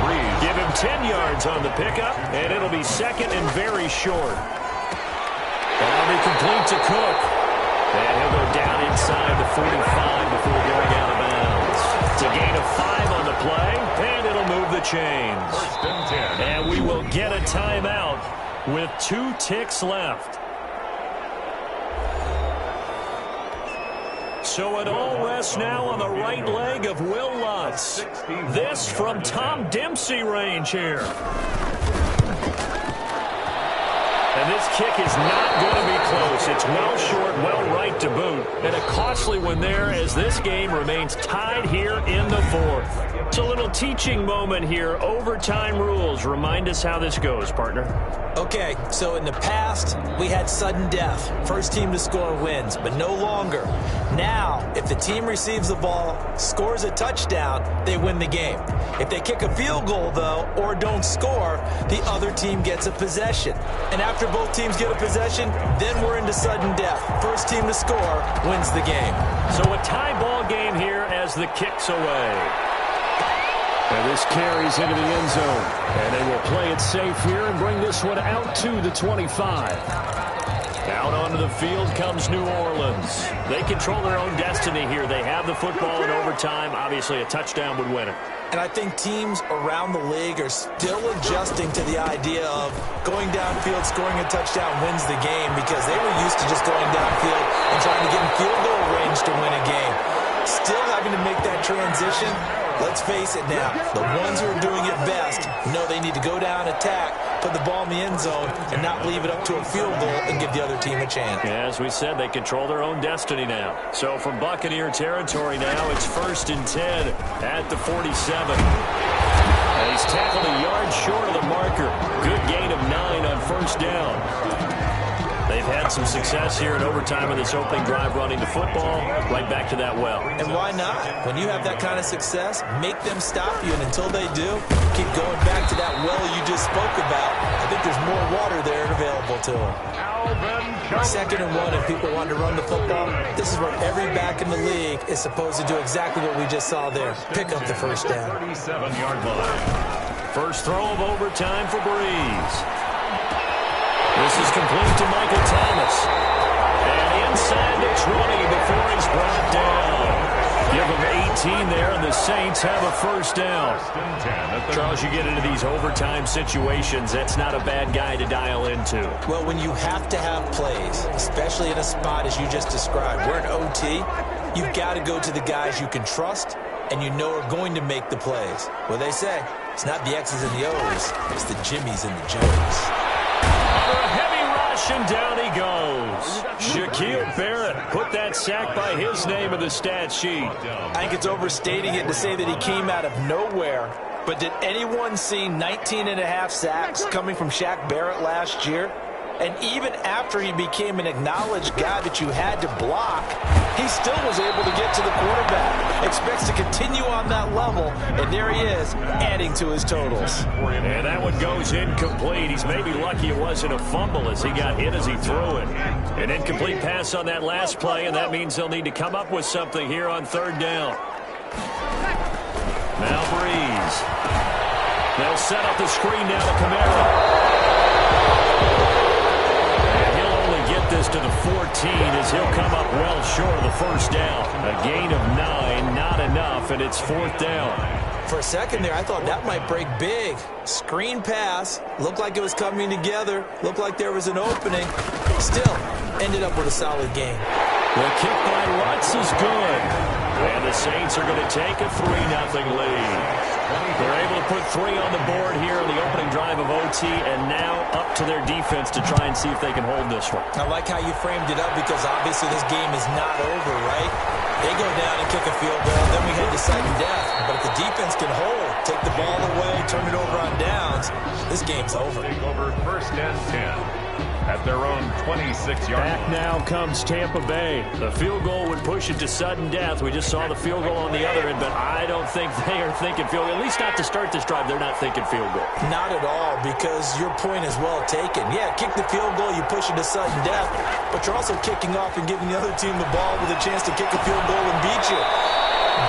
Breeze. Give him 10 yards on the pickup, and it'll be 2nd and very short. That'll be complete to Cook. And he'll go down inside the 45 before going out of bounds. It's a gain of 5 on the play, and it'll move the chains. 1st and 10. And we will get a timeout with 2 ticks left. So it all rests now on the right leg of Will Lutz. This from Tom Dempsey range here. And this kick is not going to be close. It's well short, well right to boot. And a costly one there as this game remains tied here in the 4th. It's a little teaching moment here. Overtime rules. Remind us how this goes, partner. Okay, so in the past, we had sudden death. First team to score wins, but no longer. Now, if the team receives the ball, scores a touchdown, they win the game. If they kick a field goal, though, or don't score, the other team gets a possession. And after both teams get a possession, then we're into sudden death. First team to score wins the game. So a tie ball game here as the kick's away. And this carries into the end zone. And they will play it safe here and bring this one out to the 25. Out onto the field comes New Orleans. They control their own destiny here. They have the football in overtime. Obviously, a touchdown would win it. And I think teams around the league are still adjusting to the idea of going downfield, scoring a touchdown wins the game, because they were used to just going downfield and trying to get in field goal range to win a game. Still having to make that transition. Let's face it now, the ones who are doing it best know they need to go down, attack, put the ball in the end zone, and not leave it up to a field goal and give the other team a chance. Yeah, as we said, they control their own destiny now. So from Buccaneer territory now, it's 1st and 10 at the 47. And he's tackled a yard short of the marker. Good gain of 9 on 1st down. They've had some success here in overtime in this opening drive running the football. Right back to that well. And why not? When you have that kind of success, make them stop you. And until they do, keep going back to that well you just spoke about. I think there's more water there available to them. 2nd and 1, if people want to run the football, this is where every back in the league is supposed to do exactly what we just saw there. Pick up the 1st down. 37-yard line. First throw of overtime for Breeze. This is complete to Michael Thomas. And inside the 20 before he's brought down. Give him 18 there, and the Saints have a 1st down. Charles, you get into these overtime situations, that's not a bad guy to dial into. Well, when you have to have plays, especially in a spot as you just described, we're in OT, you've got to go to the guys you can trust and you know are going to make the plays. Well, they say, it's not the X's and the O's, it's the Jimmys and the Joes. Under a heavy rush, and down he goes. Shaquille Barrett put that sack by his name in the stat sheet. I think it's overstating it to say that he came out of nowhere. But did anyone see 19.5 sacks coming from Shaq Barrett last year? And even after he became an acknowledged guy that you had to block, he still was able to get to the quarterback. Expects to continue on that level, and there he is, adding to his totals. And that one goes incomplete. He's maybe lucky it wasn't a fumble as he got hit as he threw it. An incomplete pass on that last play, and that means they'll need to come up with something here on 3rd down. Now Breeze. They'll set up the screen now to Kamara. Get this to the 14 as he'll come up well short of the 1st down. A gain of 9, not enough, and it's 4th down. For a second there, I thought that might break big. Screen pass. Looked like it was coming together. Looked like there was an opening. Still, ended up with a solid game. The kick by Lutz is good. And the Saints are going to take a 3-0 lead. They're able to put 3 on the board here on the opening drive of OT, and now up to their defense to try and see if they can hold this one. I like how you framed it up because obviously this game is not over, right? They go down and kick a field goal, then we head to sudden death. But if the defense can hold, take the ball away, turn it over on downs, this game's over. Take over 1st and 10. At their own 26-yard line. Back now comes Tampa Bay. The field goal would push it to sudden death. We just saw the field goal on the other end, but I don't think they are thinking field goal. At least not to start this drive. They're not thinking field goal. Not at all, because your point is well taken. Yeah, kick the field goal, you push it to sudden death, but you're also kicking off and giving the other team the ball with a chance to kick a field goal and beat you.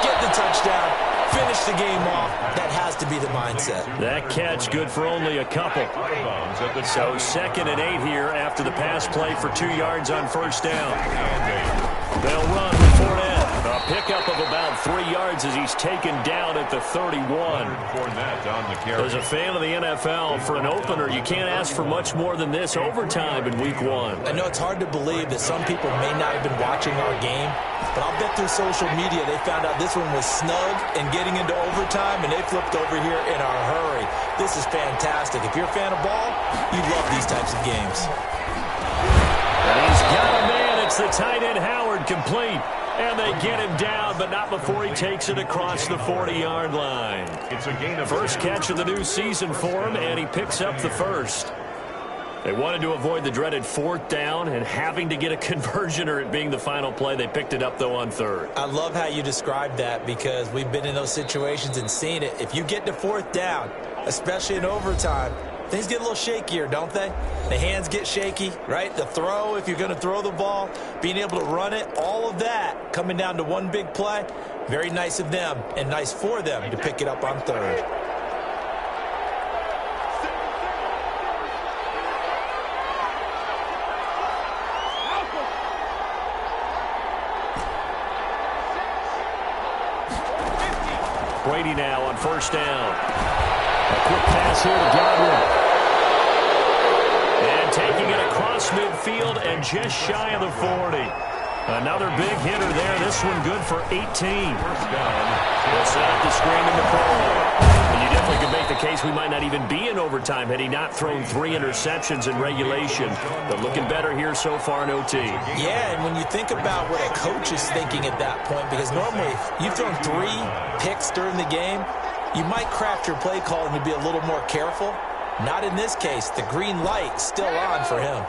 Get the touchdown. Finish the game off. That has to be the mindset. That catch good for only a couple. So 2nd and 8 here after the pass play for 2 yards on 1st down. They'll run with Fournette. A pickup of about 3 yards as he's taken down at the 31. As a fan of the NFL, for an opener, you can't ask for much more than this overtime in week 1. I know it's hard to believe that some people may not have been watching our game, but I'll bet through social media they found out this one was snug and getting into overtime, and they flipped over here in a hurry. This is fantastic. If you're a fan of ball, you love these types of games. And he's got a man. It's the tight end Howard, complete. And they get him down, but not before he takes it across the 40-yard line. It's a gain of first catch of the new season for him, and he picks up the first. They wanted to avoid the dreaded 4th down and having to get a conversion or it being the final play. They picked it up, though, on 3rd. I love how you described that because we've been in those situations and seen it. If you get to 4th down, especially in overtime, things get a little shakier, don't they? The hands get shaky, right? The throw, if you're going to throw the ball, being able to run it, all of that coming down to one big play. Very nice of them and nice for them to pick it up on 3rd. Brady now on 1st down. A quick pass here to Godwin. And taking it across midfield and just shy of the 40. Another big hitter there. This one good for 18. First down. They'll set up the screen to McCall. And you definitely could make the case we might not even be in overtime had he not thrown 3 interceptions in regulation. But looking better here so far in OT. Yeah, and when you think about what a coach is thinking at that point, because normally you've thrown 3 picks during the game, you might craft your play calling to be a little more careful. Not in this case. The green light still on for him.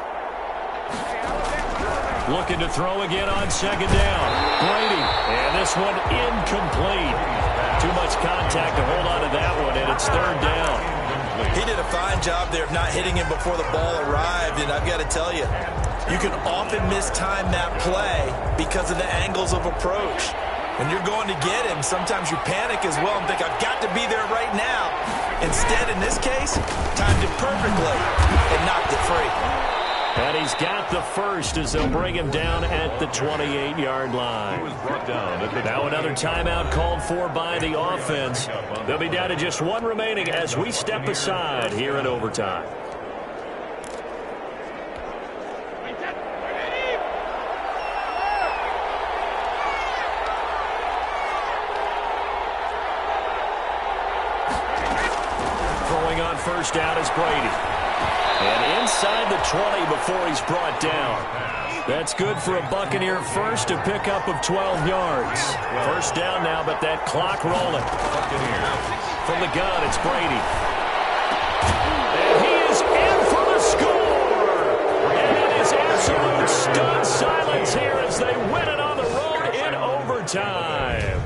Looking to throw again on 2nd down. Brady. And this one incomplete. Too much contact to hold on to that one, and it's 3rd down. He did a fine job there of not hitting him before the ball arrived, and I've got to tell you, you can often mistime that play because of the angles of approach. When you're going to get him, sometimes you panic as well and think, I've got to be there right now. Instead, in this case, timed it perfectly and knocked it free. And he's got the first as they'll bring him down at the 28-yard line. Now another timeout called for by the offense. They'll be down to just 1 remaining as we step aside here in overtime. Throwing on 1st down is Brady. And inside the 20 before he's brought down. That's good for a Buccaneer first, a pickup of 12 yards. 1st down now, but that clock rolling. From the gun, it's Brady. And he is in for the score! And it is absolute stunned silence here as they win it on the road in overtime.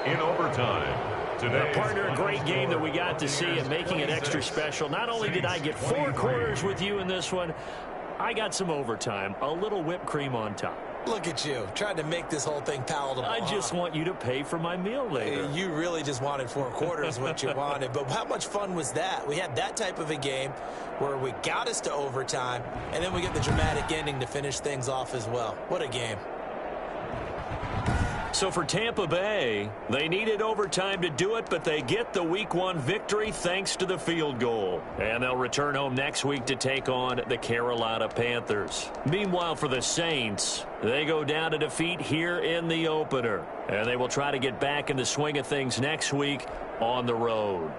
In overtime. Well, partner, a great game that we got to see and making it extra special. Not only did I get 4 quarters with you in this one, I got some overtime, a little whipped cream on top. Look at you, trying to make this whole thing palatable. I just want you to pay for my meal later. You really just wanted 4 quarters what you wanted. But how much fun was that? We had that type of a game where we got us to overtime, and then we get the dramatic ending to finish things off as well. What a game. So for Tampa Bay, they needed overtime to do it, but they get the Week 1 victory thanks to the field goal. And they'll return home next week to take on the Carolina Panthers. Meanwhile, for the Saints, they go down to defeat here in the opener. And they will try to get back in the swing of things next week on the road.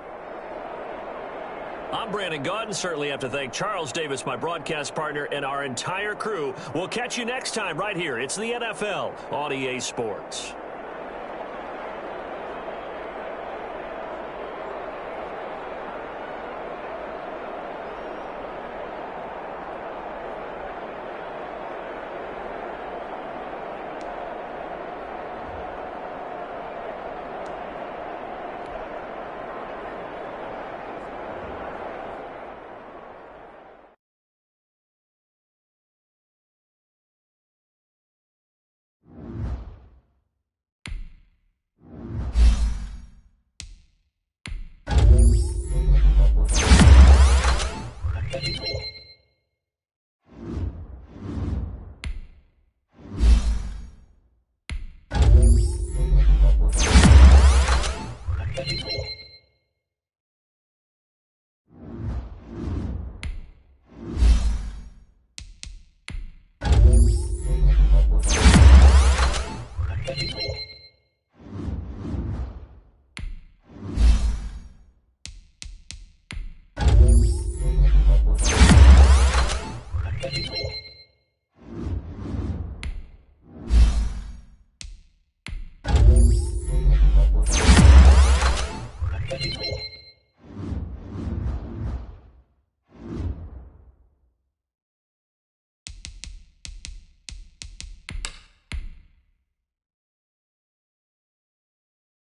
I'm Brandon Gaudin. Certainly have to thank Charles Davis, my broadcast partner, and our entire crew. We'll catch you next time right here. It's the NFL on EA Sports.